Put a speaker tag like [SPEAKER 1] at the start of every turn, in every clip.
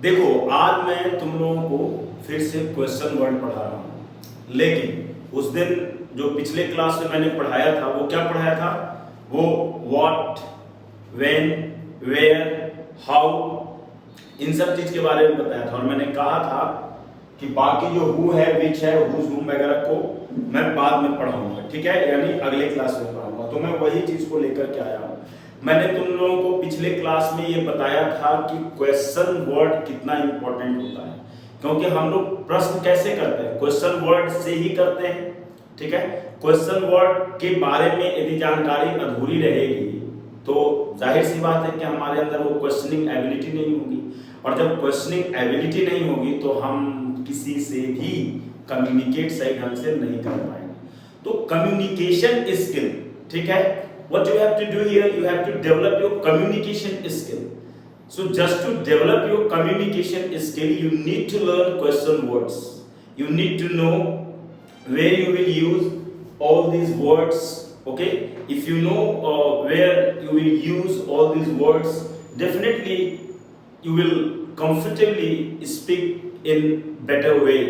[SPEAKER 1] देखो, आज मैं तुम लोगों को फिर से क्वेश्चन वर्ड पढ़ा रहा हूँ, लेकिन उस दिन जो पिछले क्लास में मैंने पढ़ाया था वो क्या पढ़ाया था? वो व्हाट, व्हेन, वेयर, हाउ, इन सब चीज के बारे में बताया था। और मैंने कहा था कि बाकी जो हु है, विच है, हुज, हुम वगैरह को मैं बाद में पढ़ाऊंगा, ठीक है, यानी अगले क्लास में पढ़ाऊंगा। तो मैं वही चीज को लेकर के आया हूँ। मैंने तुम लोगों को पिछले क्लास में ये बताया था कि क्वेश्चन वर्ड कितना इंपॉर्टेंट होता है, क्योंकि हम लोग प्रश्न कैसे करते हैं? क्वेश्चन वर्ड से ही करते हैं, ठीक है। क्वेश्चन वर्ड के बारे में यदि जानकारी अधूरी रहेगी तो जाहिर सी बात है कि हमारे अंदर वो क्वेश्चनिंग एबिलिटी नहीं होगी, और जब क्वेश्चनिंग एबिलिटी नहीं होगी तो हम किसी से भी कम्युनिकेट सही ढंग से नहीं कर पाएंगे। तो कम्युनिकेशन स्किल, ठीक है, what you have to do here, you have to develop your communication skill. So just to develop your communication skill, you need to learn question words. You need to know where you will use all these words, okay. If you know where you will use all these words, definitely you will comfortably speak in better way,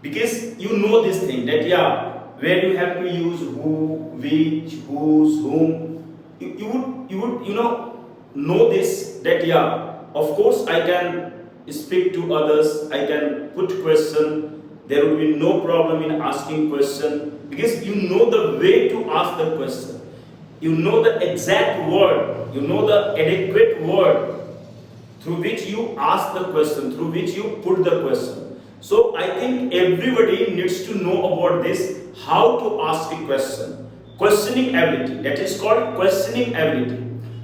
[SPEAKER 1] because you know this thing that where you have to use who, which, whose, whom. You would know this, that of course I can speak to others, I can put question, there will be no problem in asking question, because you know the way to ask the question, you know the exact word, you know the adequate word through which you ask the question, through which you put the question. So I think everybody needs to know about this, how to ask a question, questioning ability, that is called questioning ability.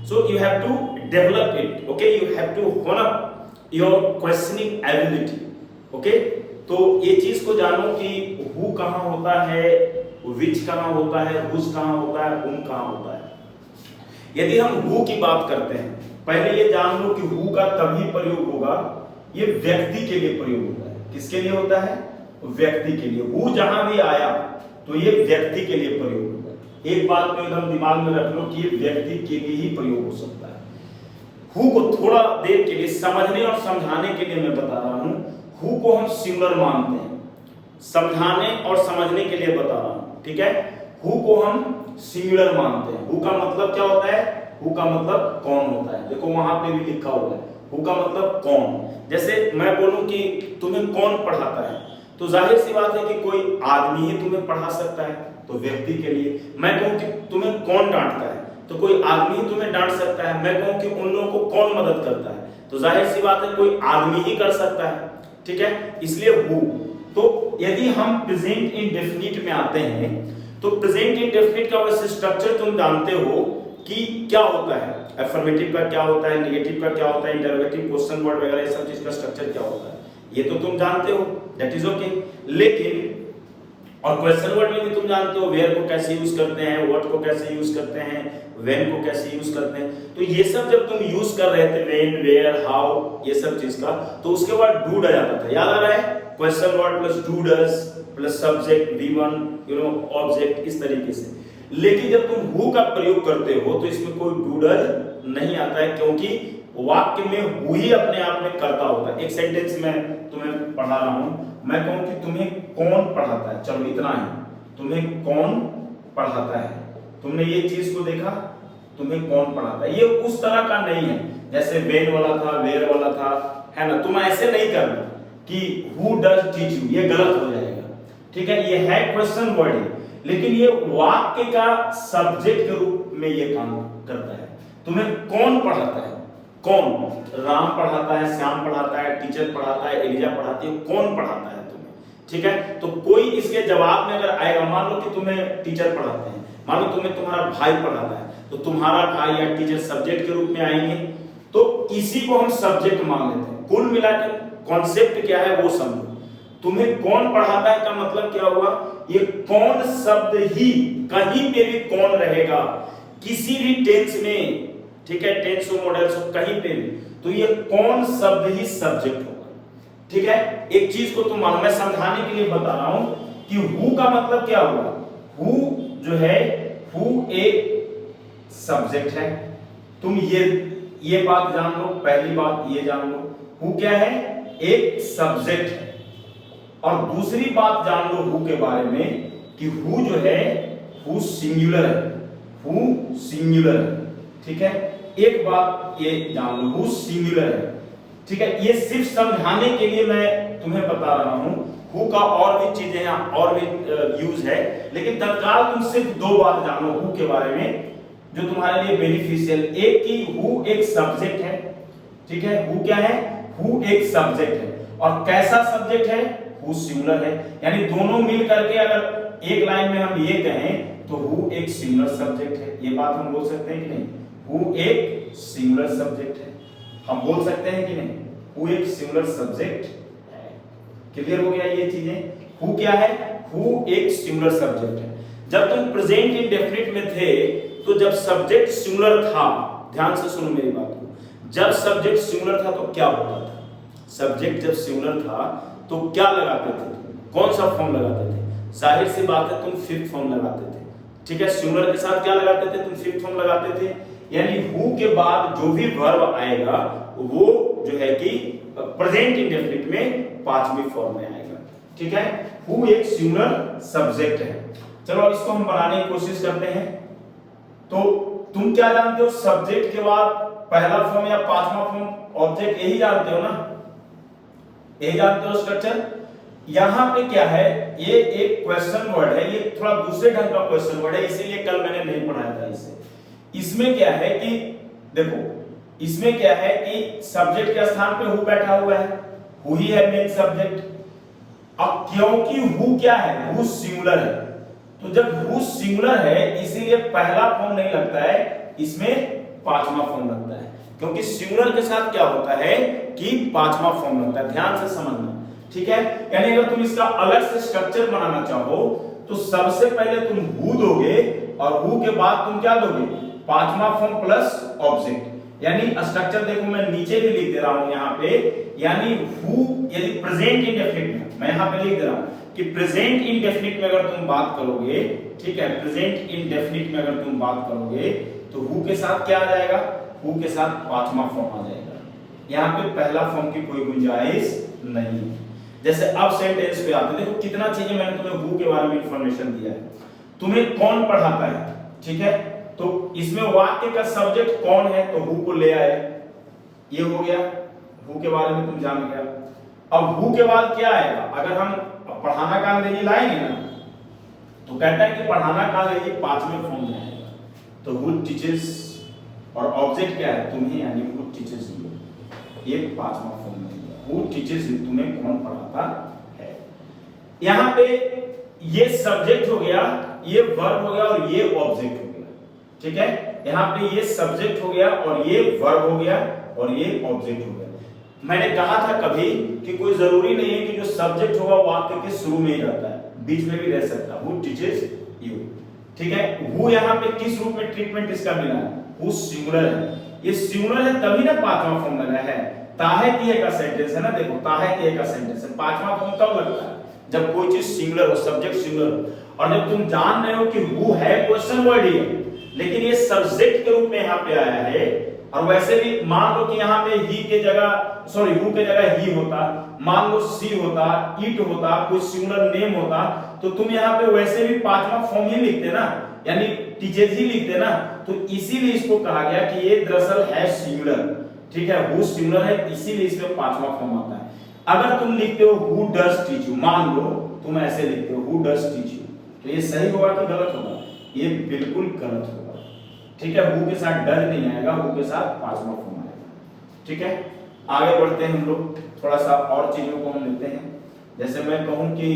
[SPEAKER 1] So you have to develop it, okay, you have to hone up your questioning ability, okay. तो ये चीज को जानो कि who कहाँ होता है, which कहाँ होता है, whose कहाँ होता है, whom कहाँ होता है। यदि हम who की बात करते हैं, पहले ये जान लो कि who का तभी प्रयोग होगा, ये व्यक्ति के लिए प्रयोग होता है। किसके लिए होता है? व्यक्ति के लिए। हु जहां भी आया तो ये व्यक्ति के लिए प्रयोग होता है। एक बात को एकदम दिमाग में रख लो कि ये व्यक्ति के लिए ही प्रयोग हो सकता है। हु को थोड़ा देर के लिए समझने और समझाने के लिए मैं बता रहा हूं। हु को हम सिंगुलर मानते हैं, समझाने और समझने के लिए बता रहा हूं, ठीक है। हु को हम सिंगुलर मानते हैं। हु का मतलब क्या होता है? हु का मतलब कौन होता है। देखो वहां पे भी लिखा हुआ है, हु का मतलब कौन। जैसे मैं बोलूं कि तुम्हें कौन पढ़ाता है, तो जाहिर सी बात है कि कोई आदमी ही तुम्हें पढ़ा सकता है, तो व्यक्ति के लिए। मैं कहूं कि तुम्हें कौन डांटता है, तो कोई आदमी ही तुम्हें डांट सकता है। मैं कहूं कि उन लोगों को कौन मदद करता है, तो जाहिर सी बात है कोई आदमी ही कर सकता है, ठीक है। इसलिए हु। तो यदि हम प्रेजेंट इंडेफिनिट में आते हैं, तो प्रेजेंट इंडेफिनिट का वैसे स्ट्रक्चर तुम जानते हो कि क्या होता है। अफर्मेटिव का क्या होता है, नेगेटिव का क्या होता है, इंटरोगेटिव, क्वेश्चन वर्ड वगैरह, ये सब चीज का स्ट्रक्चर क्या होता है, ये तो तुम जानते हो, दैट इज ओके। लेकिन और क्वेश्चन वर्ड में भी तुम जानते हो वेयर को कैसे यूज करते हैं, व्हाट को कैसे यूज करते हैं, व्हेन को कैसे यूज करते हैं। तो ये सब जब तुम यूज कर रहे थे, व्हेन, वेयर, हाउ, ये सब चीज का, तो उसके बाद डू आ जाता था। याद आ रहा है? Question word plus do does plus subject V1 object, इस तरीके से। लेकिन जब तुम हु का प्रयोग करते हो तो इसमें कोई डू डज नहीं आता है, क्योंकि वाक्य में हु ही अपने आप में करता होता है। एक सेंटेंस में तुम्हें पढ़ा रहा हूं, मैं कहूं कि तुम्हें कौन पढ़ाता है, चलो इतना ही, तुम्हें कौन पढ़ाता है। तुमने ये चीज को देखा, तुम्हें कौन पढ़ाता है। ये उस तरह का नहीं है जैसे वेन वाला था, वेयर वाला था, है ना। तुम ऐसे नहीं करना कि हु डज टीच यू, ये गलत हो जाएगा, ठीक है। ये है क्वेश्चन वर्ड, लेकिन ये वाक्य का सब्जेक्ट के रूप में ये काम करता है। तुम्हें कौन पढ़ाता है? कौन? राम पढ़ाता है, श्याम पढ़ाता है, टीचर पढ़ाता है, एलिजा पढ़ाती है, कौन पढ़ाता है तुम्हें, ठीक है। तो कोई इसके जवाब में अगर आएगा, मान लो कि तुम्हें टीचर पढ़ाते हैं, मान लो तुम्हें तुम्हारा भाई पढ़ाता है, तो तुम्हारा भाई या टीचर सब्जेक्ट के रूप में आएंगे, तो इसी को हम सब्जेक्ट मान लेते हैं। कुल मिलाकर कॉन्सेप्ट क्या है वो समझो। तुम्हें कौन पढ़ाता है का मतलब क्या हुआ? ये कौन शब्द ही कहीं पे भी कौन रहेगा, किसी भी टेंस में, ठीक है, टेंस हो, मॉडल्स हो, कहीं पे भी, तो ये कौन शब्द ही सब्जेक्ट होगा, ठीक है। एक चीज को तुम मानो, मैं समझाने के लिए बता रहा हूं कि हु का मतलब क्या हुआ। हु जो है, हु एक सब्जेक्ट है। तुम ये ये बात जान लो, पहली बात ये जान लो, हु क्या है, एक सब्जेक्ट है। और दूसरी बात जान लो हु के बारे में कि हु जो है हु सिंगुलर है, हु सिंगुलर है, ठीक है। एक बात ये जान लो, हु सिंगुलर है, ठीक है। ये सिर्फ समझाने के लिए मैं तुम्हें बता रहा हूं, हु का और भी चीजें हैं, और भी यूज है, लेकिन तत्काल तुम सिर्फ दो बात जानो हु के बारे में जो तुम्हारे लिए बेनिफिशियल। एक की हु एक सब्जेक्ट है, ठीक है, हु क्या है, हु एक सब्जेक्ट है। और कैसा सब्जेक्ट है, हु सिंगुलर है। यानी दोनों मिल करके अगर एक लाइन में हम ये कहें तो हु एक सिंगुलर सब्जेक्ट है। ये बात हम बोल सकते हैं कि नहीं, हु एक सिंगुलर सब्जेक्ट है, हम बोल सकते हैं कि नहीं, हु एक सिंगुलर सब्जेक्ट है। क्लियर हो गया ये चीजें। हु क्या है, हु एक सिंगुलर सब्जेक्ट है। जब तुम प्रेजेंट इंडेफिनिट में थे तो जब सब्जेक्ट सिंगुलर था, ध्यान से सुनो मेरी बात को, जब सब्जेक्ट सिंगुलर था तो क्या होता था, सब्जेक्ट जब सिंगुलर था तो क्या लगाते थे, कौन सा फॉर्म लगाते थे, जाहिर सी बात है तुम फिफ्थ फॉर्म लगाते थे, ठीक है। सिंगुलर के साथ क्या लगाते थे, तुम फिफ्थ फॉर्म लगाते थे। यानी हु के बाद जो भी वर्ब आएगा वो जो है कि प्रेजेंट इंडेफिनिट में पांचवी फॉर्म में आएगा, ठीक है। हु एक सिंगुलर सब्जेक्ट है। चलो अब इसको हम बनाने की कोशिश करते हैं। तो तुम क्या जानते हो, सब्जेक्ट के बाद पहला फॉर्म या पांचवा फॉर्म ऑब्जेक्ट, यही जानते हो ना, यही जानते हो स्ट्रक्चर। यहां पे क्या है, ये एक क्वेश्चन वर्ड है, ये थोड़ा दूसरे ढंग का क्वेश्चन वर्ड है, इसीलिए कल मैंने नहीं पढ़ाया था इसे। इसमें क्या है कि देखो, इसमें क्या है कि सब्जेक्ट के स्थान पे हु बैठा हुआ है, हु ही है मेन सब्जेक्ट। अब क्योंकि हु क्या है, हु सिंगुलर है, तो जब हु सिंगुलर है इसीलिए पहला फॉर्म नहीं लगता है, इसमें पांचवा फॉर्म लगता है। क्योंकि सिंगुलर के साथ क्या होता है कि पांचवा फॉर्म लगता है, ध्यान से समझना, ठीक है। यानी अगर तुम इसका अलग से स्ट्रक्चर बनाना चाहो तो सबसे पहले तुम हु दोगे और हु के बाद तुम क्या दोगे, पांचवा फॉर्म प्लस ऑब्जेक्ट। यानी स्ट्रक्चर देखो मैं नीचे भी लिख दे रहा हूं यहां पे, यानी हु यदि प्रेजेंट इंडेफिनिट में, मैं यहां पे लिख दे रहा हूं कि प्रेजेंट इंडेफिनिट में अगर तुम बात करोगे, ठीक है, प्रेजेंट इंडेफिनिट में अगर तुम बात करोगे तो हु के साथ क्या आ जाएगा, हु के साथ पांचवा फॉर्म आ जाएगा। यहां पे पहला फॉर्म की कोई गुंजाइश नहीं है। जैसे अब सेंटेंस पे आते, देखो कितना चीजें मैंने तुम्हें हु के बारे में इंफॉर्मेशन दिया है। तुम्हें कौन पढ़ाता है, ठीक है, तो इसमें वाक्य का सब्जेक्ट कौन है तो हु को ले आए, ये हो गया, हु के बारे में तुम जान गया। अब हु के बाद क्या आएगा, अगर हम पढ़ाना का अंग्रेजी लाएंगे ना तो कहता है कि पढ़ाना का अंग्रेजी पांचवें फॉर्म में आएगा। तो हु टीचर्स और ऑब्जेक्ट क्या है, तुम्हें, यानी हु टीचर्स यू, ये पांचवा फॉर्म में है। हु टीचर्स यू, तुम्हें कौन पढ़ाता है। यहां पे ये सब्जेक्ट हो गया, ये वर्ब हो गया और ये ऑब्जेक्ट हो गया, ठीक है। यहां पे ये सब्जेक्ट हो गया और ये वर्ब हो गया और ये ऑब्जेक्ट हो गया। मैंने कहा था कभी कि कोई जरूरी नहीं है कि जो सब्जेक्ट होगा वाक्य के शुरू में ही रहता है, बीच में भी रह सकता है। हु टीचर्स यू, ठीक है। हु यहां पे किस रूप में ट्रीटमेंट इसका मिला है, हु सिंगुलर है। ये सिंगुलर है तभी ना पांचवा फॉर्म लगा है। ताहे किए का सेंटेंस है ना, देखो ताहे किए का सेंटेंस है, पांचवा फॉर्म कब लगता है, जब कोई चीज सिंगुलर हो, सब्जेक्ट सिंगुलर हो। और जब तुम जान रहे हो कि हु है क्वेश्चन वर्ड ही है, लेकिन ये सब्जेक्ट के रूप में यहां पे आया है। और वैसे भी मान लो कि यहाँ पे ही के जगह, सॉरी हु के जगह ही होता, मान लो सी होता, इट होता, कोई सिंगुलर नेम होता, तो तुम यहाँ पे वैसे भी पांचवा फॉर्म ही लिखते ना, यानी टीचर्स ही लिखते ना। तो इसीलिए इसको कहा गया कि ये दरअसल है सिंगुलर, ठीक है, हु सिंगुलर है, इसीलिए इसमें पांचवा फॉर्म आता है। अगर तुम लिखते हो हु डज टीच यू, मान लो तुम ऐसे लिखते हो हु डज टीच यू, तो ये सही होगा कि गलत होगा, ये बिल्कुल गलत होगा, ठीक है। हु के साथ डज नहीं आएगा, हु के साथ पांचवा फॉर्म आएगा, ठीक है। आगे बढ़ते हैं हम लोग, थोड़ा सा और चीजों को हम लेते हैं। जैसे मैं कहूं कि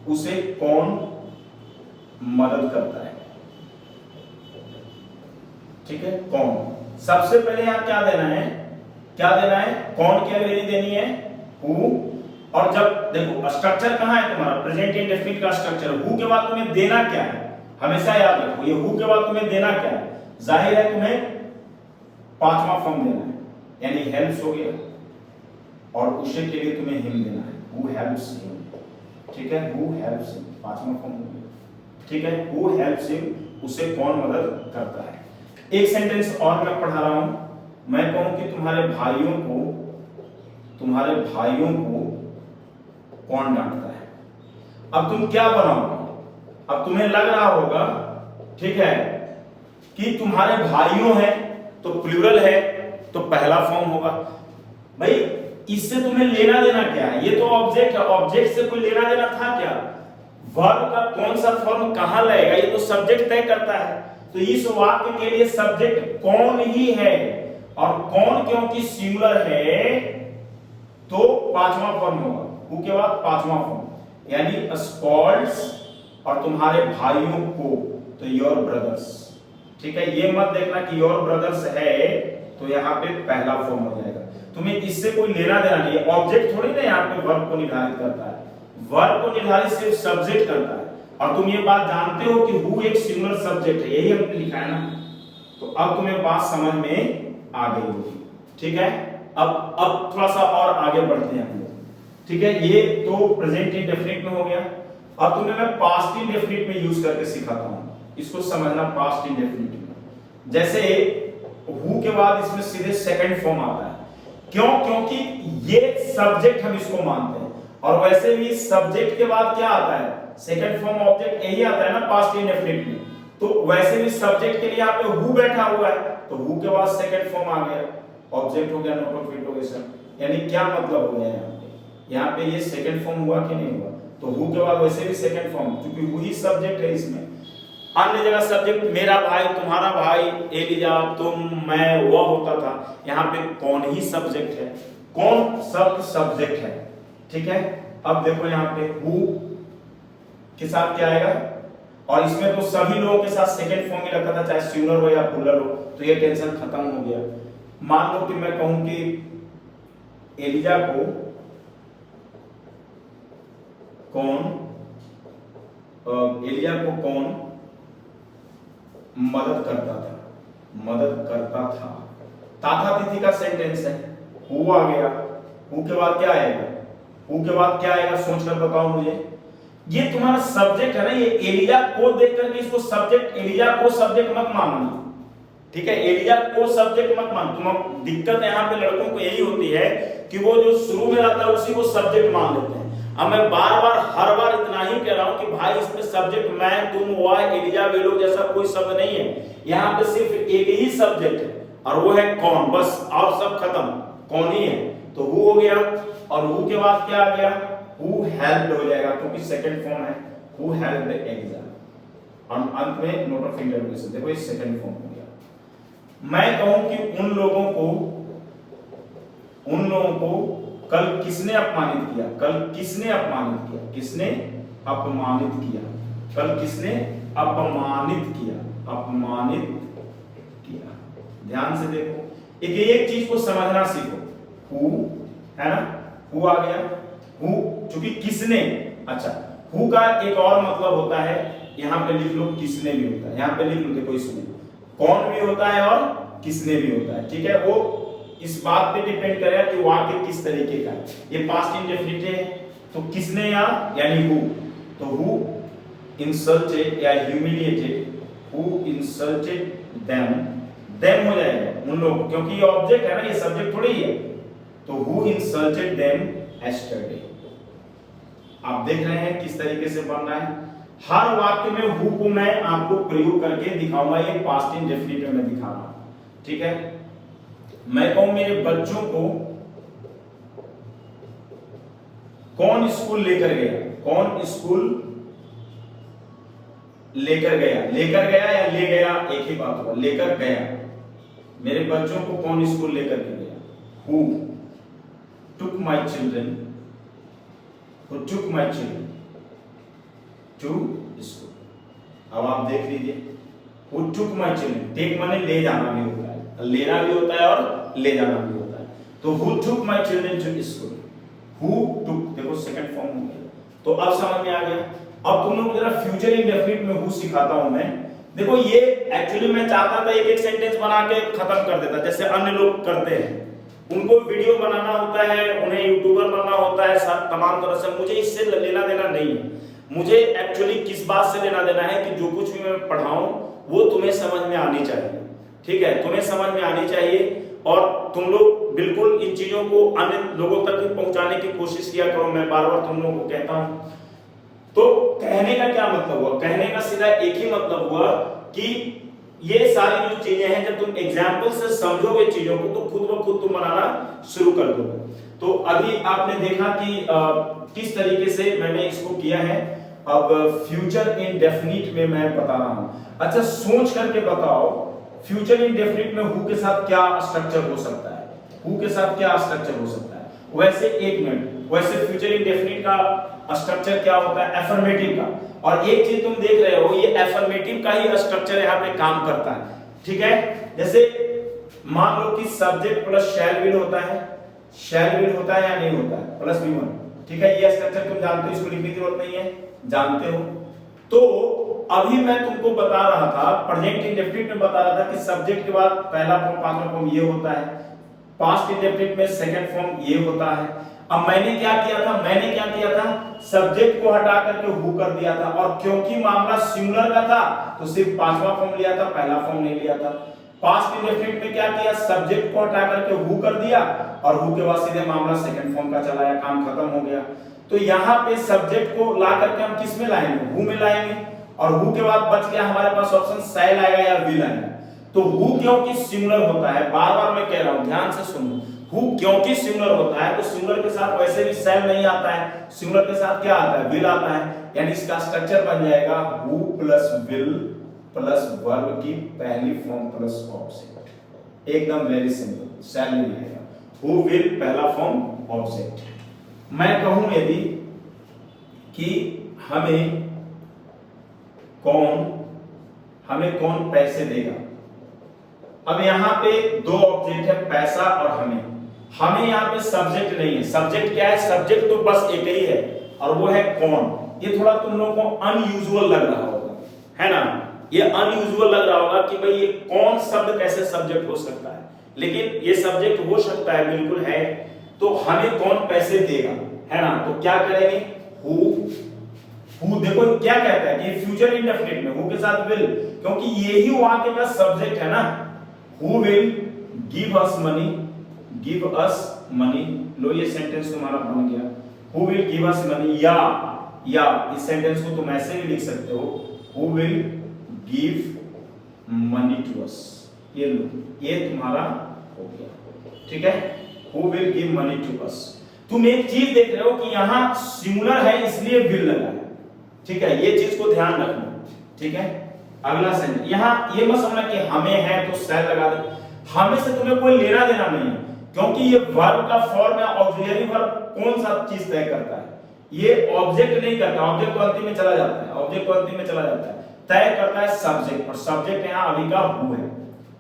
[SPEAKER 1] उसे कौन मदद करता है, ठीक है, कौन। सबसे पहले यहां क्या देना है, क्या देना है, कौन की अंग्रेजी देनी है हु। और जब देखो स्ट्रक्चर कहां है तुम्हारा, प्रेजेंट इंडेफिनिट का स्ट्रक्चर, हु के बाद तुम्हें देना क्या है, हमेशा याद रखो, ये हु के बाद तुम्हें देना क्या है, जाहिर है तुम्हें पांचवा फॉर्म देना है, यानी हेल्प्स हो गया, और उसे के लिए तुम्हें हिम देना है, हु हेल्प्स हिम, ठीक है, हु हेल्प्स हिम पांचवा फॉर्म हो गया, ठीक है। हु हेल्प्स हिम, उसे कौन मदद करता है। एक सेंटेंस और मैं पढ़ा रहा हूं, मैं कहूं कि तुम्हारे भाइयों को कौन डांटता है। अब तुम क्या बनाओगे, अब तुम्हें लग रहा होगा, ठीक है, कि तुम्हारे भाइयों हैं तो प्लूरल है तो पहला फॉर्म होगा। भाई इससे तुम्हें लेना देना क्या है, ये तो ऑब्जेक्ट है, ऑब्जेक्ट से कोई लेना देना था क्या? वर्ब का कौन सा फॉर्म कहां लगेगा ये तो सब्जेक्ट तय करता है। तो इस वाक्य के लिए सब्जेक्ट कौन ही है, और कौन क्योंकि सिंगुलर है तो पांचवा फॉर्म होगा, हु के बाद पांचवा फॉर्म, यानी स्कॉल्ड्स और तुम्हारे भाइयों को तो योर ब्रदर्स। ठीक है, ये मत देखना कि योर ब्रदर्स है तो यहाँ पे पहला फॉर्म हो जाएगा, तुम्हें इससे कोई लेना देना नहीं है। ऑब्जेक्ट थोड़ी ना यहाँ पे वर्ब को निर्धारित करता है, वर्ब को निर्धारित सिर्फ सब्जेक्ट करता है। और तुम ये बात जानते हो कि हु एक सिंगुलर सब्जेक्ट है, यही हमने लिखा है ना। तो अब तुम्हें बात समझ में आ गई होगी, ठीक है। अब थोड़ा सा और आगे बढ़ते हैं हम लोग, ठीक है। ये तो प्रेजेंट इंडेफिनिट में हो गया। अब तुम्हें मैं पास्ट इंडेफिनिट में यूज करके सिखाता हूं, इसको समझना। पास्ट इंडेफिनिट में जैसे हु के बाद इसमें सीधे सेकंड फॉर्म आता है, क्यों? क्योंकि ये सब्जेक्ट हम इसको मानते हैं, और वैसे भी सब्जेक्ट के बाद क्या आता है, सेकंड फॉर्म ऑब्जेक्ट, यही आता है ना पास्ट इंडेफिनिट में। तो वैसे भी सब्जेक्ट के लिए यहाँ पे हु बैठा हुआ है, तो हु के बाद सेकंड फॉर्म आ गया, ऑब्जेक्ट हो गया, नोट ऑफ इंटरोगेशन। यानी क्या मतलब हो गया यहाँ पे ये सेकंड फॉर्म हुआ कि नहीं हुआ? तो हु के बाद वैसे भी सेकंड फॉर्म, क्योंकि हु ही सब्जेक्ट है इसमें। अन्य जगह सब्जेक्ट मेरा भाई, तुम्हारा भाई, एलिजा, तुम, मैं, वह होता था, यहाँ पे कौन ही सब्जेक्ट है, कौन शब्द सब्जेक्ट है, ठीक है। अब देखो यहाँ पे हु के साथ क्या आएगा, और इसमें तो सभी लोगों के साथ सेकंड फॉर्म ही रखा था, चाहे सिंगुलर हो या प्लूरल हो, तो ये टेंशन खत्म हो गया। मान लो कि मैं कहूं कि एलिजा को कौन मदद करता था, ताथा तिथि का सेंटेंस है, हु आ गया। हु के बाद क्या आएगा, सोच कर बताओ मुझे। ये तुम्हारा सब्जेक्ट है ना, ये एलिजा को देख करके इसको सब्जेक्ट, एलिजा को सब्जेक्ट मत मानना, ठीक है। एलिजा को सब्जेक्ट मत मान। तुम दिक्कत यहाँ पे लड़कों को यही होती है कि वो जो शुरू में रहता है उसी को सब्जेक्ट मान लेते हैं। अब मैं हर बार इतना ही कह रहा हूं कि भाई इसमें सब्जेक्ट मैं, तुम, वह, एलिजा, वे लोग जैसा कोई शब्द नहीं है। यहाँ पे सिर्फ एक ही सब्जेक्ट है और वो है कौन, बस, और सब खत्म, कौन ही है। तो हु हो गया, और हु के बाद क्या आ गया, हु हेल्प्ड हो जाएगा, क्योंकि सेकंड फॉर्म है, हु हेल्प्ड एलिजा, और अंत में नोट ऑफ इंटरोगेशन। देखो ये सेकंड फॉर्म हो गया। मैं कहूं कि उन लोगों को कल किसने अपमानित किया, कल किसने अपमानित किया। ध्यान से देखो, एक चीज को समझना सीखो। हु है ना, हु आ गया, हु चूंकि किसने, अच्छा हु का एक और मतलब होता है, यहां पे लिख लो किसने भी होता है, यहां पे लिख लो, देखो इसमें कौन भी होता है और किसने भी होता है, ठीक है। वो इस बात पे डिपेंड करेगा कि वाक्य किस तरीके का है। ये पास्ट इंडेफिनिट है, तो किसने यानी हु, तो हु इंसल्टेड या ह्यूमिलिएटेड, हु इंसल्टेड देम हो जाएगा उन लोग, क्योंकि ये ऑब्जेक्ट है ना, ये सब्जेक्ट थोड़ी है। तो हु इंसल्टेड देम यस्टरडे। आप देख रहे हैं किस तरीके से बन रहा है। हर वाक्य में हु को मैं आपको प्रयोग करके दिखाऊंगा, ये पास्ट इंडेफिनिट में मैं दिखा रहा हूं, ठीक है। मैं कहूं मेरे बच्चों को कौन स्कूल लेकर गया, कौन स्कूल लेकर गया, लेकर गया या ले गया एक ही बात होगा, लेकर गया। मेरे बच्चों को कौन स्कूल लेकर के गया, who took my children, who took my children to school। अब आप देख लीजिए, who took my children, take माने ले जाना भी होता है, लेना भी होता है और ले जाना भी होता है। तो who took my children to school, who took, देखो सेकंड फॉर्म हो गया। तो अब समझ में आ गया। अब तुम लोग जरा फ्यूचर इंडेफिनिट में हु सिखाता हूं मैं। देखो ये एक्चुअली मैं चाहता था एक सेंटेंस बना के खत्म कर देता, जैसे अन्य लोग करते हैं, उनको वीडियो बनाना होता है, उन्हें यूट्यूबर बनना होता है, तमाम तरह से। मुझे इससे लेना देना नहीं है। मुझे एक्चुअली किस बात से लेना देना है कि जो कुछ भी मैं पढ़ाऊं वो तुम्हें समझ में आनी चाहिए। ठीक है, तुम्हें समझ में आनी चाहिए और तुम लोग बिल्कुल इन चीजों को अन्य लोगों तक भी पहुंचाने की कोशिश किया करो। मैं बार बार तुम लोगों को कहता हूं। तो कहने का क्या मतलब हुआ? कहने का सीधा एक ही मतलब हुआ कि ये सारी जो चीजें हैं, जब तुम एग्जाम्पल से समझोगे चीजों को तो खुद ब खुद तुम बनाना शुरू कर दोगे। तो अभी आपने देखा कि किस तरीके से मैंने इसको किया है। अब फ्यूचर इंडेफिनिट में मैं बता रहा हूं। अच्छा, सोच करके बताओ, फ्यूचर इंडेफिनिट में हु के साथ क्या स्ट्रक्चर हो सकता है? हु के साथ क्या स्ट्रक्चर हो सकता है? वैसे एक मिनट, वैसे फ्यूचर इंडेफिनिट का स्ट्रक्चर क्या होता है? अफर्मेटिव का। और एक चीज तुम देख रहे हो, ये अफर्मेटिव का ही स्ट्रक्चर यहाँ पे काम करता है, ठीक है। जैसे मान लो कि सब्जेक्ट प्लस शैल विल होता है, शैल विल होता है या नहीं होता है, प्लस V1, ठीक है। ये स्ट्रक्चर तुम जानते हो, इसको लिखने की जरूरत नहीं है, जानते हो। तो अभी मैं तुमको बता रहा था, प्रेजेंट इंडेफिनिट में बता रहा था कि सब्जेक्ट के बाद पहला फॉर्म, पांचवा फॉर्म ये होता है, पास्ट इंडेफिनिट में सेकंड फॉर्म ये होता है। अब मैंने क्या किया था, सब्जेक्ट को हटा करके हु कर दिया था, और क्योंकि मामला सिंगुलर का था तो सिर्फ पांचवा फॉर्म लिया था, पहला फॉर्म नहीं लिया था। पास्ट इंडेफिनिट में क्या किया, सब्जेक्ट को हटा करके हु कर दिया और हु के बाद सीधे मामला सेकंड फॉर्म का चलाया, काम खत्म हो गया। तो यहाँ पे सब्जेक्ट को ला करके हम किस में लाएंगे? हु में लाएंगे, और हु के बाद बच गया हमारे पास ऑप्शन शैल आएगा या विल आएगा। तो हु क्योंकि सिंगुलर होता है, बार बार मैं कह रहा हूं, ध्यान से सुनो, हु क्योंकि सिंगुलर होता है तो सिंगुलर के साथ वैसे भी शैल नहीं आता है, सिंगुलर के साथ क्या आता है? विल आता है। यानी इसका स्ट्रक्चर बन जाएगा who plus will plus verb की पहली फॉर्म प्लस ऑब्जेक्ट। एकदम वेरी सिंपल, शैल नहीं आएगा, हु विल पहला फॉर्म ऑब्जेक्ट। मैं कहूं यदि कि हमें कौन पैसे देगा। अब यहाँ पे दो ऑब्जेक्ट है, पैसा और हमें यहाँ पे सब्जेक्ट नहीं है। सब्जेक्ट क्या है? सब्जेक्ट तो बस एक ही है और वो है कौन। ये थोड़ा तुम लोगों को अनयूजुअल लग रहा होगा, है ना? ये अनयूजुअल लग रहा होगा कि भाई ये कौन शब्द कैसे सब्जेक्ट हो सकता है, लेकिन ये सब्जेक्ट हो सकता है, बिल्कुल है। तो हमें कौन पैसे देगा, है ना? तो क्या करेंगे? हु देखो क्या कहता है कि फ्यूचर इंडेफिनिट में हु के साथ विल, क्योंकि यही वहां के पास सब्जेक्ट है ना। Who will give us money, लो ये सेंटेंस तुम्हारा बन गया। Who will give us money, या इस सेंटेंस को तुम ऐसे भी लिख सकते हो, who will give money to us. ये लो, ये तुम्हारा हो गया, ठीक है। Who will give money to us. तुम एक चीज देख रहे हो कि यहां सिंगुलर है इसलिए विल लगा है, ठीक है। ये चीज को ध्यान रखना, ठीक है। अगला सेंटेंस, यहां ये मत समझना कि हमें है तो शैल लगा दे। हमें से तुम्हें कोई लेना देना नहीं है, क्योंकि ये वर्ब का फॉर्म है। ऑक्सिलरी वर्ब कौन सा चीज तय करता है? ये ऑब्जेक्ट नहीं करता, ऑब्जेक्ट को अंतिम में चला जाता है, ऑब्जेक्ट को अंतिम में चला जाता है। तय करता है सब्जेक्ट, और सब्जेक्ट यहां अभी का हु है,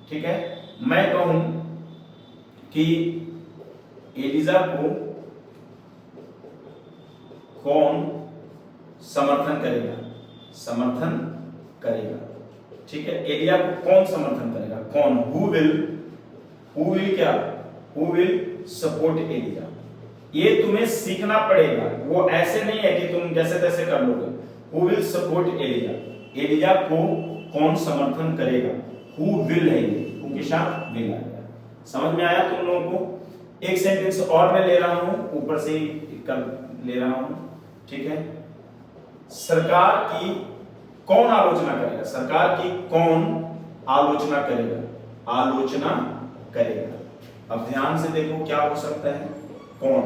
[SPEAKER 1] ठीक है। मैं कहूं कि एलिजा को कौन समर्थन करेगा, ठीक है। एलिया को कौन समर्थन करेगा? कौन? हु विल क्या? Who will support Alia. ये तुम्हें सीखना पड़ेगा, वो ऐसे नहीं है कि तुम जैसे तैसे कर लोगे। Who will support Alia, Alia को कौन समर्थन करेगा? हु विल है, ये हु के साथ विल आ गया। समझ में आया तुम लोगों को? एक सेंटेंस और मैं ले रहा हूं, ऊपर से ही ले रहा हूं, ठीक है। सरकार की कौन आलोचना करेगा? सरकार की कौन आलोचना करेगा? अब ध्यान से देखो क्या हो सकता है, कौन।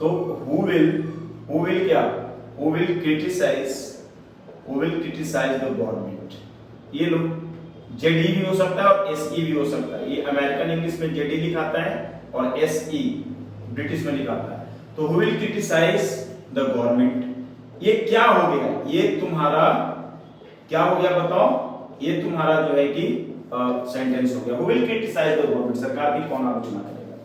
[SPEAKER 1] तो हु विल क्या? Who will criticise the government. ये लो, जेडी भी हो सकता है और एसई भी हो सकता है। ये अमेरिकन इंग्लिश में जेडी लिखाता है और एसई ब्रिटिश में लिखाता है। तो who will criticise the government. ये क्या हो गया? ये तुम्हारा क्या हो गया बताओ? ये तुम्हारा जो है कि सेंटेंस हो गया। Who will criticise the government, सरकार की कौन आलोचना करेगा।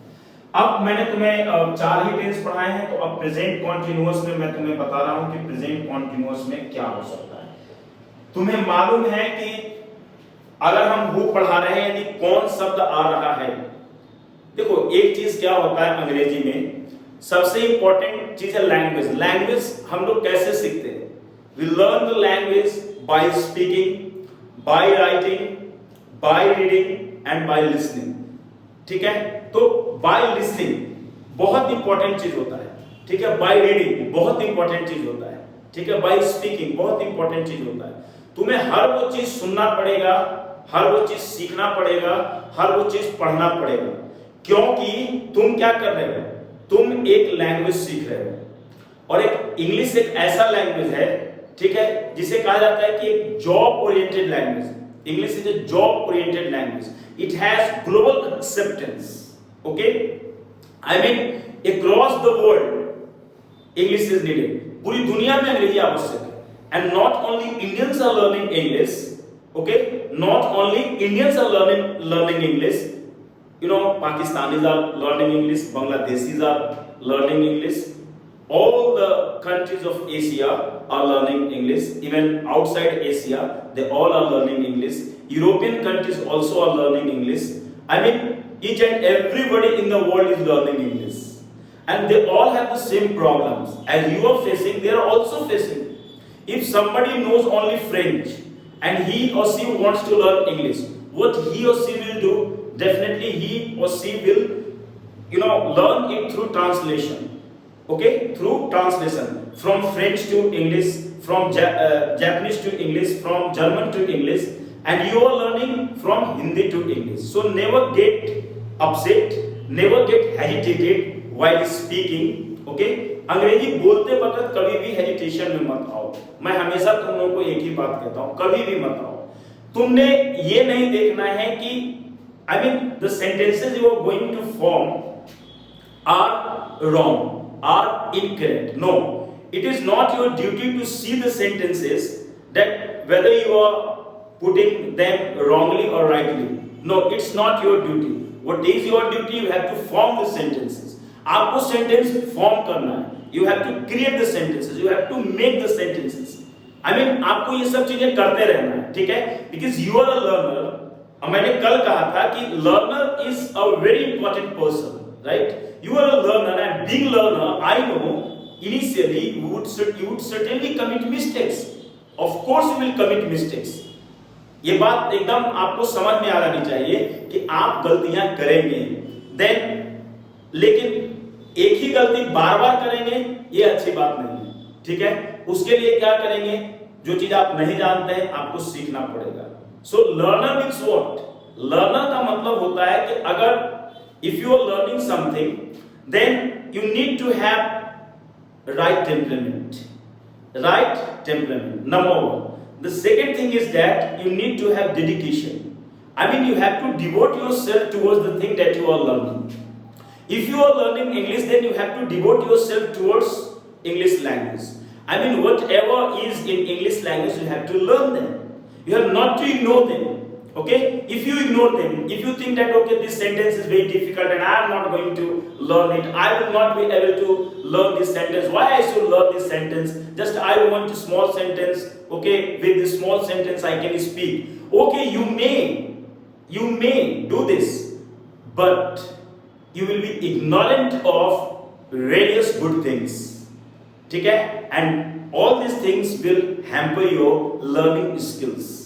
[SPEAKER 1] अब मैंने तुम्हें चार ही टेंस पढ़ाए हैं, तो अब प्रेजेंट कॉन्टिन्यूअस में मैं तुम्हें बता रहा हूं कि प्रेजेंट कॉन्टिन्यूअस में क्या हो सकता है। तुम्हें मालूम है कि अगर हम हु पढ़ा रहे हैं, यदि कौन शब्द आ रहा है, देखो एक चीज क्या होता है अंग्रेजी में, सबसे इंपॉर्टेंट चीज है लैंग्वेज। लैंग्वेज हम लोग कैसे सीखते हैं? We learn the language by speaking, by writing, by reading and by listening. ठीक है, तो बाय लिसनिंग बहुत इंपॉर्टेंट चीज होता है। ठीक है, बाय रीडिंग बहुत इंपॉर्टेंट चीज होता है। ठीक है, बाय स्पीकिंग बहुत इंपॉर्टेंट चीज होता है। तुम्हें हर वो चीज सुनना पड़ेगा, हर वो चीज सीखना पड़ेगा, हर वो चीज पढ़ना पड़ेगा, क्योंकि तुम क्या कर रहे हो, तुम एक लैंग्वेज सीख रहे हो। और एक इंग्लिश एक ऐसा लैंग्वेज है, ठीक है, जिसे कहा जाता है कि एक job oriented language. English is a job oriented language. It has global acceptance. Okay, I mean across the world English is needed. पूरी दुनिया में अंग्रेजी आवश्यक है। And not only Indians are learning English, okay, not only Indians are learning English, you know, Pakistanis are learning English, Bangladeshis are learning English, all the countries of Asia are learning English, even outside Asia they all are learning English. European countries also are learning English. I mean, each and everybody in the world is learning English, and they all have the same problems as you are facing, they are also facing. If somebody knows only French and he or she wants to learn English, what he or she will do, definitely he or she will, you know, learn it through translation. Okay, through translation from French to English, from Japanese to English, from German to English, and you are learning from Hindi to English. So never get upset, never get agitated while speaking. Okay, अंग्रेजी बोलते वक्त कभी भी hesitation में मत आओ। मैं हमेशा तुम लोगों को एक ही बात कहता हूं, कभी भी मत आओ। तुमने ये नहीं देखना है कि I mean the sentences you are going to form are wrong, are incorrect. No, it is not your duty to see the sentences that whether you are putting them wrongly or rightly. No, it's not your duty. What is your duty? You have to form the sentences. आपको sentence form करना है. You have to create the sentences. You have to make the sentences. I mean आपको ये सब चीजें करते रहना है, ठीक है? Because you are a learner. और मैंने कल कहा था कि learner is a very important person, right? You are a learner and being learner, I know initially you would certainly commit mistakes. Of course you will commit mistakes. ये बात एकदम आपको समझ में आ जानी चाहिए कि आप गलतियां करेंगे, देन लेकिन एक ही गलती बार बार करेंगे ये अच्छी बात नहीं है, ठीक है? उसके लिए क्या करेंगे, जो चीज आप नहीं जानते हैं आपको सीखना पड़ेगा। So learner means what? Learner का मतलब होता है कि अगर if you are learning something, then you need to have right temperament. Right temperament, number one. The second thing is that you need to have dedication. I mean, you have to devote yourself towards the thing that you are learning. If you are learning English, then you have to devote yourself towards English language. I mean, whatever is in English language, you have to learn them. You have not to ignore them. Okay, if you ignore them, if you think that okay, this sentence is very difficult and I am not going to learn it, I will not be able to learn this sentence, why I should learn this sentence, just I want a small sentence, okay, with this small sentence I can speak. Okay, you may do this, but you will be ignorant of various good things, ठीक है? And all these things will hamper your learning skills.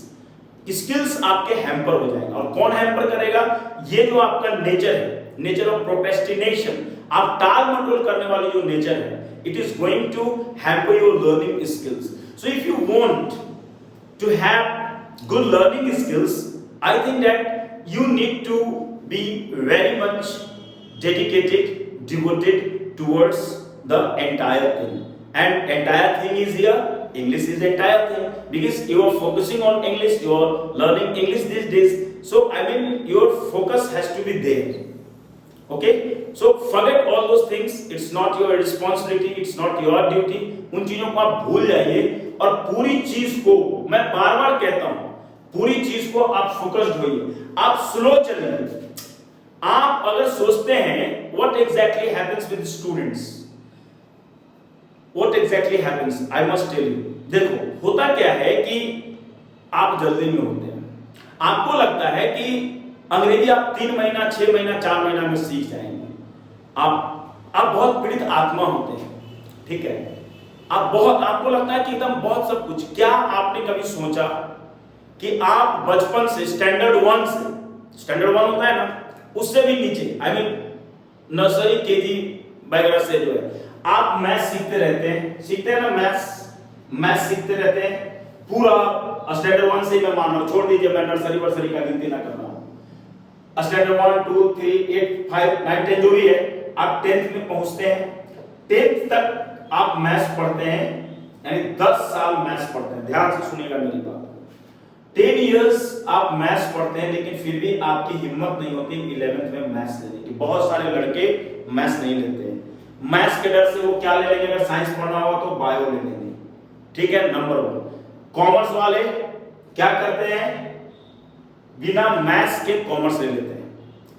[SPEAKER 1] Skills आपके hamper हो जाएंगे। और कौन hamper करेगा? ये जो आपका नेचर है, नेचर ऑफ प्रोक्रेस्टिनेशन, आप टाल मटोल करने वाली जो नेचर है, it is going to hamper your learning skills. So if you want to have good learning skills, I think that you need to be very much dedicated, devoted towards the entire thing. And entire thing is here, English is entire thing, because you are focusing on English, you are learning English these days, so I mean your focus has to be there. Okay, so forget all those things, it's not your responsibility, it's not your duty. उन चीजों को आप भूल जाइए और पूरी चीज को, मैं बार बार कहता हूं, पूरी चीज को आप फोकस्ड होइए, आप स्लो चलिए। आप अगर सोचते हैं what exactly happens with students, what exactly happens, I must tell you. देखो होता क्या है कि आप जल्दी में होते हैं, आपको लगता है कि अंग्रेजी आप 3 महीना 6 महीना 4 महीना में सीख जाएंगे। आप बहुत पीड़ित आत्मा होते हैं, ठीक है? आपको लगता है कि एकदम बहुत सब कुछ। क्या आपने कभी सोचा कि आप बचपन से स्टैंडर्ड 1 से, स्टैंडर्ड 1 होता है ना, उससे भी नीचे, आई मीन नर्सरी केजी वगैरह से जो है आप मैथ्स सीखते रहते हैं ना, मैथ्स सीखते रहते हैं पूरा स्टैंडर्ड 1 से। मैं मान रहा हूं, छोड़ दीजिए, मैं नर्सरी वर्सरी का गिनती ना कर रहा हूं, स्टैंडर्ड 1 2 3 8 5 9 10 जो भी है, आप 10th में पहुंचते हैं। 10th तक आप मैथ्स पढ़ते हैं, यानी 10 साल मैथ्स पढ़ते हैं। ध्यान से सुनिएगा मेरी बात। 10 इयर्स आप मैथ्स पढ़ते हैं, लेकिन फिर भी आपकी हिम्मत नहीं होती 11th में मैथ्स लेने की। बहुत सारे लड़के मैथ्स नहीं लेते हैं, मैथ्स के डर से वो क्या ले लेंगे, अगर साइंस पढ़ना होगा तो बायो ले लेंगे, ठीक है, नंबर 1। कॉमर्स वाले क्या करते हैं, बिना मैथ्स के कॉमर्स ले लेते हैं।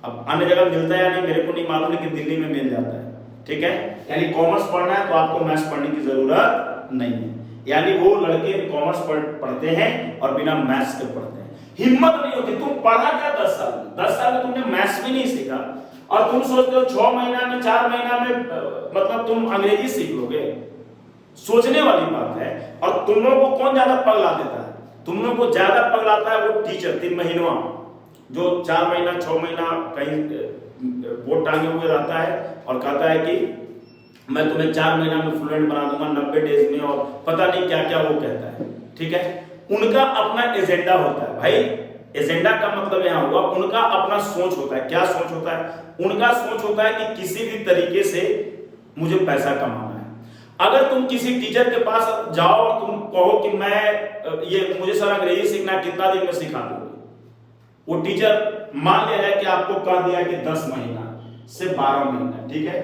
[SPEAKER 1] अब अन्य जगह मिलता है या नहीं मेरे को नहीं मालूम, लेकिन दिल्ली में मिल जाता है, ठीक है। यानी कॉमर्स पढ़ना है तो आपको मैथ्स पढ़ने की जरूरत नहीं है, यानी वो लड़के कॉमर्स पढ़ते हैं और बिना मैथ्स के पढ़ते हैं। हिम्मत नहीं होती। तुम पढ़ा क्या 10 साल में? 10 साल में तुमने मैथ्स भी नहीं सीखा और तुम सोचते हो 6 महीना में 4 महीना में मतलब तुम अंग्रेजी सीख लोगे। सोचने वाली बात है। और तुम लोगों को कौन ज्यादा पगला देता है? तुम लोगों को ज्यादा पगलाता है वो टीचर 3 महीनों जो 4 महीना 6 महीना कहीं बोर्ड टांगे हुए रहता है और कहता है कि मैं तुम्हें 4 महीना में फ्लुएंट बना दूंगा 90 डेज में, और पता नहीं क्या क्या वो कहता है, ठीक है। उनका अपना एजेंडा होता है भाई। एजेंडा का मतलब यहां हुआ उनका अपना सोच होता है। क्या सोच होता है? उनका सोच होता है कि किसी भी तरीके से मुझे पैसा कमाना है। अगर तुम किसी टीचर के पास जाओ और तुम कहो कि मैं ये मुझे सर अंग्रेजी सीखना है, कितना दिन में सिखा दोगे? वो टीचर मान ले रहा है कि आपको कह दिया कि 10 महीना से 12 महीना, ठीक है।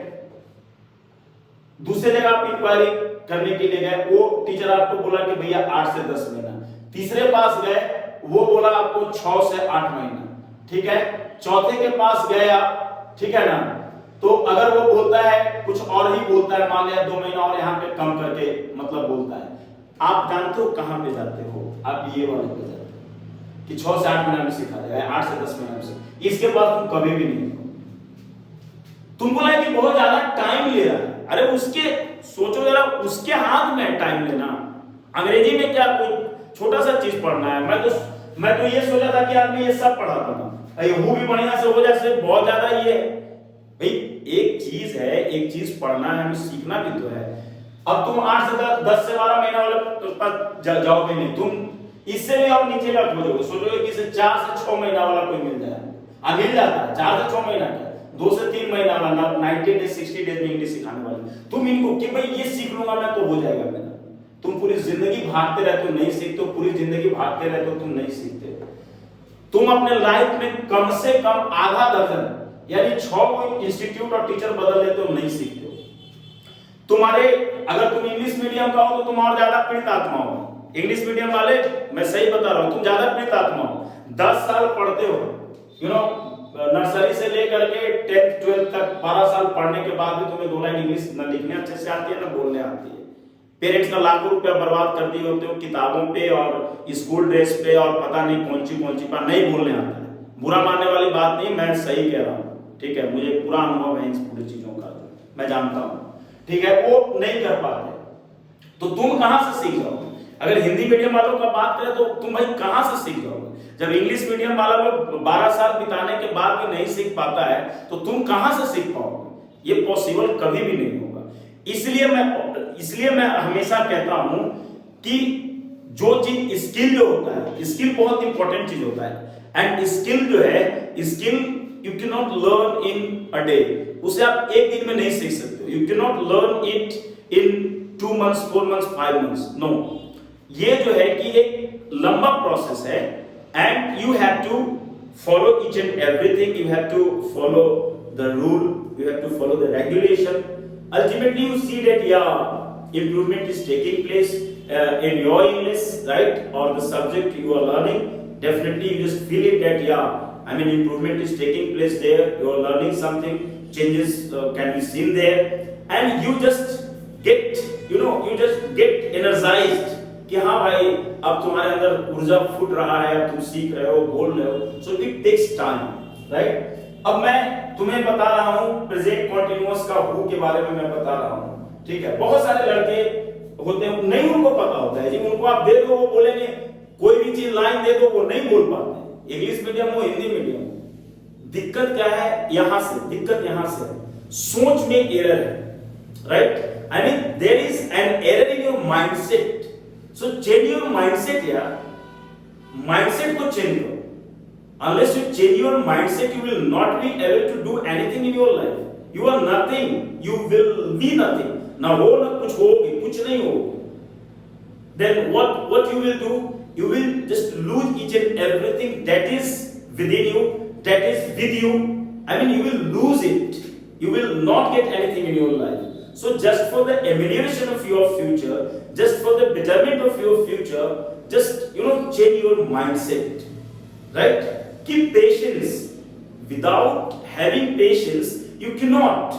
[SPEAKER 1] दूसरे जगह आप इंक्वायरी करने के लिए गए, वो टीचर आपको बोला कि भैया 8 से 10 महीना। तीसरे पास गए, वो बोला आपको 6 से 8 महीना, ठीक है। चौथे के पास गए आप, ठीक है ना, तो अगर वो बोलता है कुछ और ही बोलता है, मान लिया 2 महीना और यहाँ पे कम करके मतलब बोलता है, आप जानते हो कहां पे जाते हो? आप ये वाले पे जाते हो कि 6 से 8 महीना में सिखा देगा, 8 से 10 महीना में। इसके बाद तुम कभी भी नहीं, तुम बोला कि बहुत ज्यादा टाइम ले रहा है। अरे उसके सोचो जरा, उसके हाथ में टाइम लेना। अंग्रेजी में क्या कोई छोटा सा चीज पढ़ना है? मैं तो ये सोचा था कि आदमी ये सब पढ़ा था, ये वो भी बढ़िया से हो जाए, बहुत ज्यादा ये भाई एक चीज है, एक चीज पढ़ना है, हमें सीखना भी तो है। अब तुम 8 से 10 से 12 महीना वाले पास जाओगे नहीं, तुम इससे भी और नीचे का खोजोगे, सोचोगे कि इसे 4 से 6 महीना वाला कोई मिल जाए। मिल जाता है 4 से 6 महीना का, 2 से 3 महीना वाला 90 डेज 60 डेज में इंग्लिश सिखाने वाले। तुम इनको कि भाई ये सीख लूंगा मैं तो हो जाएगा मेरा। तुम पूरी जिंदगी भागते रहते हो, नहीं सीखते हो। पूरी जिंदगी भागते रहते हो, तुम नहीं सीखते। तुम अपने लाइफ में कम से कम आधा दर्जन यानी 6 इंस्टीट्यूट और टीचर बदल लेते हो, नहीं सीखते हो। तुम्हारे अगर तुम इंग्लिश मीडियम का हो तो तुम और ज्यादा पीड़ित आत्मा हो। इंग्लिश मीडियम वाले, मैं सही बता रहा हूं, तुम ज्यादा पीड़ित आत्मा हो। 10 साल पढ़ते हो, यू नो, नर्सरी से लेकर के 10th 12th तक 12 साल पढ़ने के बाद भी तुम्हें 2 लाइन इंग्लिश न लिखने अच्छे से आती है ना बोलने आती है। पेरेंट्स का लाखों रुपया बर्बाद कर दिए होते हो किताबों पे और स्कूल ड्रेस पे और पता नहीं कौन सी पर, नहीं बोलने आता है। बुरा मानने वाली बात नहीं, मैं सही कह रहा हूँ, ठीक है। मुझे पूरा अनुभव है इन पूरी चीजों का, मैं जानता हूँ, ठीक है। वो नहीं कर पाते तो तुम कहां से सीख जाओगे? अगर हिंदी मीडियम वालों का बात करें तो तुम भाई कहां से सीख जाओगे? जब इंग्लिश मीडियम वाला लोग 12 साल बिताने के बाद भी नहीं सीख पाता है तो तुम कहां से सीख पाओगे? ये पॉसिबल कभी भी नहीं होगा। इसलिए मैं हमेशा कहता हूं कि जो चीज स्किल जो होता है, स्किल बहुत इंपॉर्टेंट चीज होता है। एंड स्किल जो है, skill you can not learn in a day. उसे आप एक दिन में नहीं सीख सकते। You can not learn it in 2 months 4 months 5 months, no. ये जो है कि एक लंबा प्रोसेस है and you have to follow each and everything. You have to follow the rule, you have to follow the regulation. Ultimately you see that improvement is taking place in your English, right, or the subject you are learning. Definitely you just feel it that improvement is taking place there. You are learning something, changes can be seen there, and you just get energized कि हाँ भाई अब तुम्हारे अंदर ऊर्जा फूट रहा है, अब तुम सीख रहे हो, बोल रहे हो। So it takes time, right. अब मैं तुम्हें बता रहा हूं प्रेजेंट कंटीन्यूअस का हु के बारे में मैं बता रहा हूं, ठीक है। बहुत सारे लड़के होते हैं नहीं उनको पता होता है जी, उनको आप दे दो वो बोलेंगे कोई भी चीज लाइन दे दो वो नहीं बोल पाते, इंग्लिश मीडियम हो हिंदी मीडियम। दिक्कत क्या है, यहां से दिक्कत यहां से है, सोच में एरर है, right? I mean there is an error in your mindset, so change your mindset यार, माइंडसेट को चेंज करो। Unless you change your mindset, you will not be able to do anything in your life. You are nothing. You will be nothing. ना हो ना कुछ होगे, कुछ नहीं होगे। Then what you will do? You will just lose each and everything that is within you, that is with you. I mean, you will lose it. You will not get anything in your life. So just for the amelioration of your future, just for the betterment of your future, just change your mindset, right? Keep patience. Without having patience, you cannot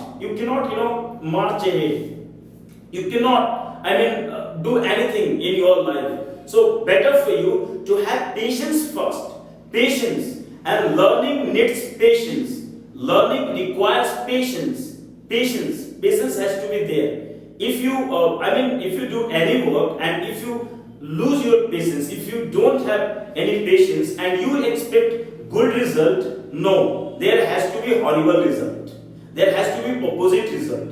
[SPEAKER 1] march ahead. You cannot do anything in your life. So better for you to have patience first. Patience, and learning needs patience. Learning requires patience. Patience has to be there. If you do any work and if you lose your patience, if you don't have any patience and you expect good result, no, there has to be horrible result. There has to be opposite result.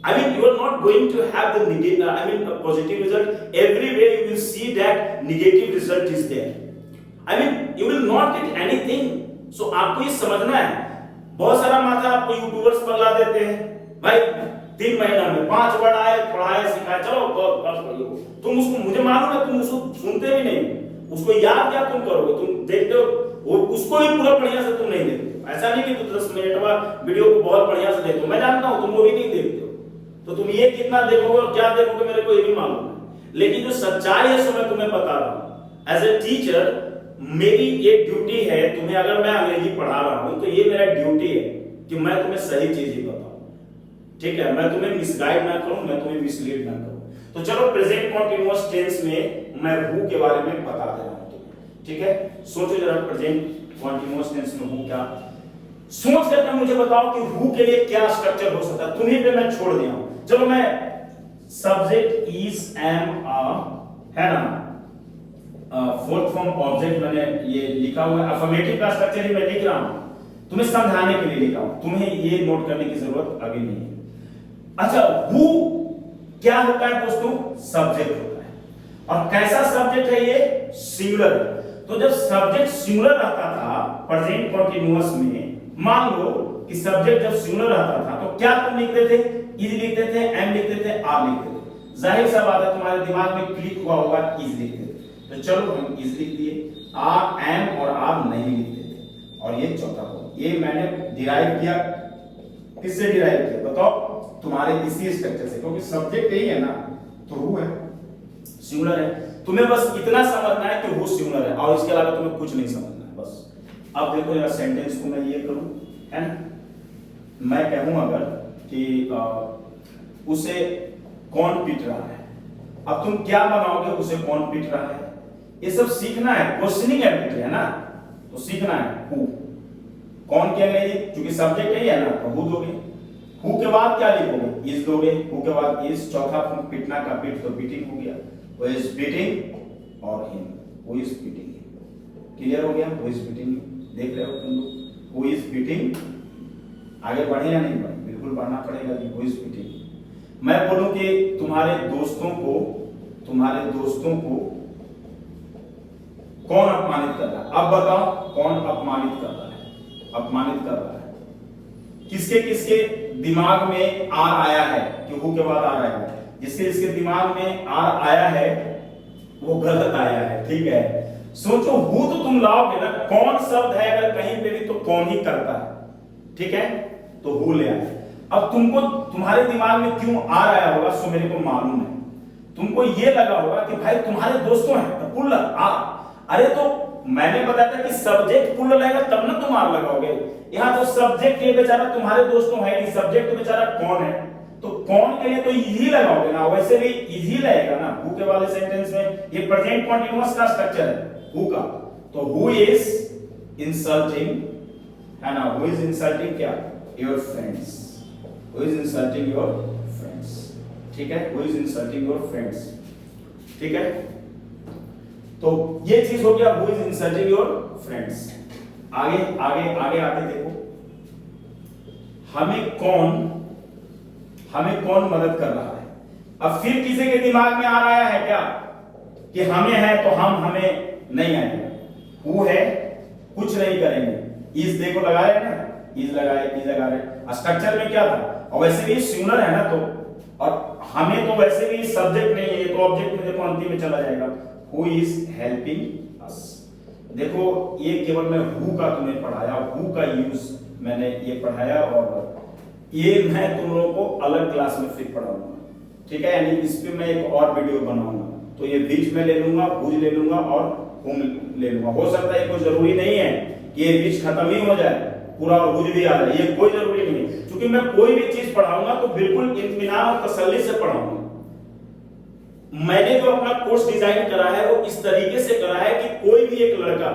[SPEAKER 1] I mean, you are not going to have the negative, a positive result. Everywhere you will see that negative result is there. I mean, you will not get anything. So आपको ये समझना है। बहुत सारा माथा आपको YouTubers पगला देते हैं, भाई 3 महीना में 5 वर्ड आए, पढ़ाए, सिखाए, चलो बस पढ़िए। तुम उसको, मुझे मालूम है तुम उसको सुनते भी नहीं, उसको याद क्या तुम करोगे? तुम देखते हो वो, उसको भी पूरा बढ़िया से तुम नहीं देखते। ऐसा नहीं कि तुम 10 मिनट बाद वीडियो को बहुत बढ़िया से देखते हो, मैं जानता हूं तुम वो भी नहीं देखते हो। तो तुम ये कितना देखोगे और क्या देखोगे मेरे को ये भी मालूम है, लेकिन जो सच्चाई है सो मैं तुम्हें बता रहा हूं। एज ए टीचर मेरी ये ड्यूटी है, तुम्हें अगर मैं अंग्रेजी पढ़ा रहा हूं तो ये मेरा ड्यूटी है कि मैं तुम्हें सही चीज ही बताऊं, ठीक है? मैं तुम्हें मिसगाइड ना करूं, मैं तुम्हें मिसलीड ना करूं। तो चलो प्रेजेंट कंटीन्यूअस टेंस में मैं हु के बारे में बता दे रहा हूं तुम्हें, ठीक है? सोचो जरा प्रेजेंट कंटीन्यूअस टेंस में हु क्या, सोच करके मुझे बताओ कि हु के लिए क्या स्ट्रक्चर हो सकता है। तुम्हीं पे मैं छोड़ दिया हूं। चलो मैं सब्जेक्ट इज एम है ना, फोर्थ फॉर्म ऑब्जेक्ट मैंने ये लिखा हुआ है, अफर्मेटिव का स्ट्रक्चर ही मैं लिख रहा हूं, तुम्हें समझाने के लिए लिखा हूं, तुम्हें ये नोट करने की जरूरत अभी नहीं है। अच्छा, हु क्या होता है दोस्तों? सब्जेक्ट होता है। और कैसा सब्जेक्ट है ये? सिंगुलर। तो जब सब्जेक्ट सिंगुलर रहता था प्रेजेंट कंटीन्यूअस में, मान लो कि सब्जेक्ट जब सिंगुलर रहता था तो क्या तुम लिखते थे? इज लिखते थे, एम लिखते थे, आर लिखते थे। जाहिर सा बात है तुम्हारे दिमाग में क्लिक हुआ होगा इज लिखते थे, तो चलो हम इज लिख दिए, आर, एम और आर नहीं लिखते थे। और ये चौथा पॉइंट, ये मैंने डिराइव किया, किससे डिराइव किया बताओ? तुम्हारे इसी स्ट्रक्चर से, क्योंकि सब्जेक्ट यही है ना, तो हु है, सिंगुलर है। तुम्हें बस इतना समझना है कि हु सिंगुलर है, और इसके अलावा तुम्हें कुछ नहीं समझना है बस। अब देखो जरा सेंटेंस को मैं ये करूं, है ना, मैं कहूं अगर कि उसे कौन पीट रहा है, अब तुम क्या बनाओगे? उसे कौन पीट रहा है? ये सब सीखना है, क्वेश्चनिंग एबिलिटी है ना, तो सीखना है। हु, कौन की अंग्रेजी, क्योंकि सब्जेक्ट यही है ना, तो हु दोगे। हु के बाद क्या लिखोगे? इज दोगे। हु के बाद इज, चौथा फॉर्म पीटना का पीट, तो बीटिंग हो गया, वो इज बीटिंग, और हिम, वो इज बीटिंग। क्लियर हो गया? वो इज बीटिंग, देख रहे हो तुम लोग, वो इज बीटिंग। आगे बढ़े या नहीं बढ़े? बिल्कुल बढ़ना पड़ेगा कि वो इज बीटिंग। मैं बोलूं कि तुम्हारे दोस्तों को कौन अपमानित कर रहा है? अब बताओ कौन अपमानित कर रहा है? अपमानित कर रहा है किसके किसके दिमाग में आर आया है कि हु के बाद आर आया है? जिसके दिमाग में आर आया है वो गलत आया है, ठीक है? सोचो, हु तो तुम लाओगे ना, कौन शब्द है अगर कहीं पे भी तो कौन ही करता है, ठीक है? तो हु ले आए। अब तुमको तुम्हारे दिमाग में क्यों आर आया होगा सो मेरे को मालूम है। तुमको ये लगा होगा कि भाई तुम्हारे दोस्तों हैं तो पुल्लर आर, अरे तो मैंने बताया था कि सब्जेक्ट पुल्लर रहेगा तब ना तुम आर लगाओगे। यहाँ तो सब्जेक्ट ये बेचारा तुम्हारे दोस्तों है नहीं, सब्जेक्ट तो बेचारा कौन है, तो कौन के लिए तो इजी लगाओगे ना, वैसे भी इजी रहेगा ना। हु के वाले सेंटेंस में ये प्रेजेंट कंटीन्यूअस का स्ट्रक्चर है हु का, तो हु इज इंसल्टिंग, है ना, हु इज इंसल्टिंग क्या? Your friends, who is insulting your friends, ठीक है? Who is insulting your friends, ठीक है? तो ये चीज हो गया who is insulting your friends. आगे आगे आगे आगे देखो, हमें कौन मदद कर रहा है। अब फिर किसी के दिमाग में आ रहा है क्या कि हमें है तो हमें नहीं आएगा। हु है, कुछ नहीं करेंगे, इज देखो लगा रहे हैं ना, इज लगा रहे। स्ट्रक्चर में क्या था, और वैसे भी सिंगुलर है ना, तो और हमें तो वैसे भी सब्जेक्ट नहीं है, तो ऑब्जेक्ट में देखो अंतिम में चला जाएगा। Who is helping us. देखो ये केवल मैं हु का तुम्हें पढ़ाया, हु का यूज मैंने ये पढ़ाया, और ये मैं तुम लोगों को अलग क्लास में फिर पढ़ाऊंगा, ठीक है। यानी इस पे मैं एक और वीडियो बनाऊंगा, तो ये बीच में ले लूंगा, हुज ले लूंगा और हुम ले लूंगा। हो सकता है कोई जरूरी नहीं है कि ये बीच खत्म ही हो जाए, पूरा और हुज भी आ जाए, ये कोई जरूरी नहीं है। क्योंकि मैं कोई भी चीज पढ़ाऊंगा तो बिल्कुल इत्मीनान और तसल्ली से पढ़ाऊंगा। मैंने जो अपना कोर्स डिजाइन करा है वो इस तरीके से करा है कि कोई भी एक लड़का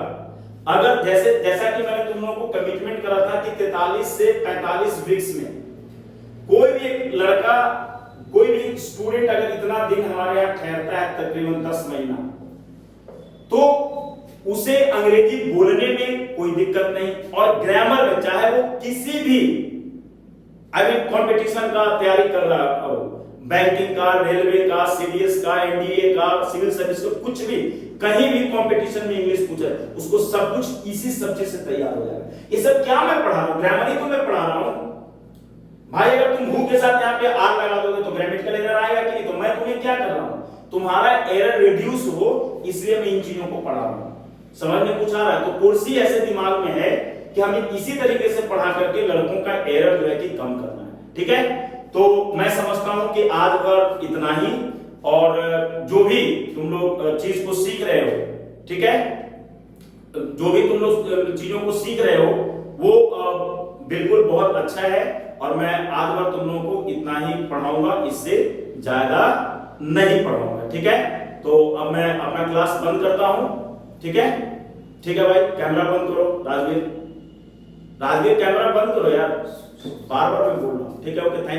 [SPEAKER 1] अगर जैसा कि मैंने तुम लोगों को कमिटमेंट करा था कि 43 से 45 वीक्स में कोई भी एक लड़का, कोई भी स्टूडेंट अगर इतना दिन हमारे यहाँ ठहरता है, तकरीबन 10 महीना, तो उसे अंग्रेजी बोलने में कोई दिक्कत नहीं, और ग्रामर में चाहे वो किसी भी कंपटीशन का तैयारी कर रहा हो, बैंकिंग का, रेलवे का, सीडीएस का, एनडीए का, सिविल सर्विस का, कुछ भी कहीं भी कंपटीशन में इंग्लिश पूछे उसको सब कुछ इसी सब्जेक्ट से तैयार हो जाएगा। ये सब क्या मैं पढ़ा रहा हूँ, ग्रामर ही तो मैं पढ़ा रहा हूँ भाई। अगर तुम हु के साथ यहाँ पे आर लगा दोगे तो ग्रामेटिकल एरर आएगा कि नहीं। तो मैं तुम्हें क्या कर रहा हूँ, तुम्हारा एरर रिड्यूस हो, इसलिए मैं इन चीजों को पढ़ा रहा हूँ। समझ में कुछ आ रहा है? तो कोर्स ही ऐसे दिमाग में है कि हमें इसी तरीके से पढ़ा करके लड़कों का एरर जो है कि कम करना है, ठीक है। तो मैं समझता हूं कि आज पर इतना ही, और जो भी तुम लोग चीज को सीख रहे हो, ठीक है, जो भी तुम लोग चीजों को सीख रहे हो वो बिल्कुल बहुत अच्छा है, और मैं आज भर तुम लोगों को इतना ही पढ़ाऊंगा, इससे ज्यादा नहीं पढ़ाऊंगा, ठीक है। तो अब मैं अपना क्लास बंद करता हूं, ठीक है भाई। कैमरा बंद करो, राजवीर कैमरा बंद करो यार, बार बार मैं बोल रहा हूं, ठीक है। Okay, thank you.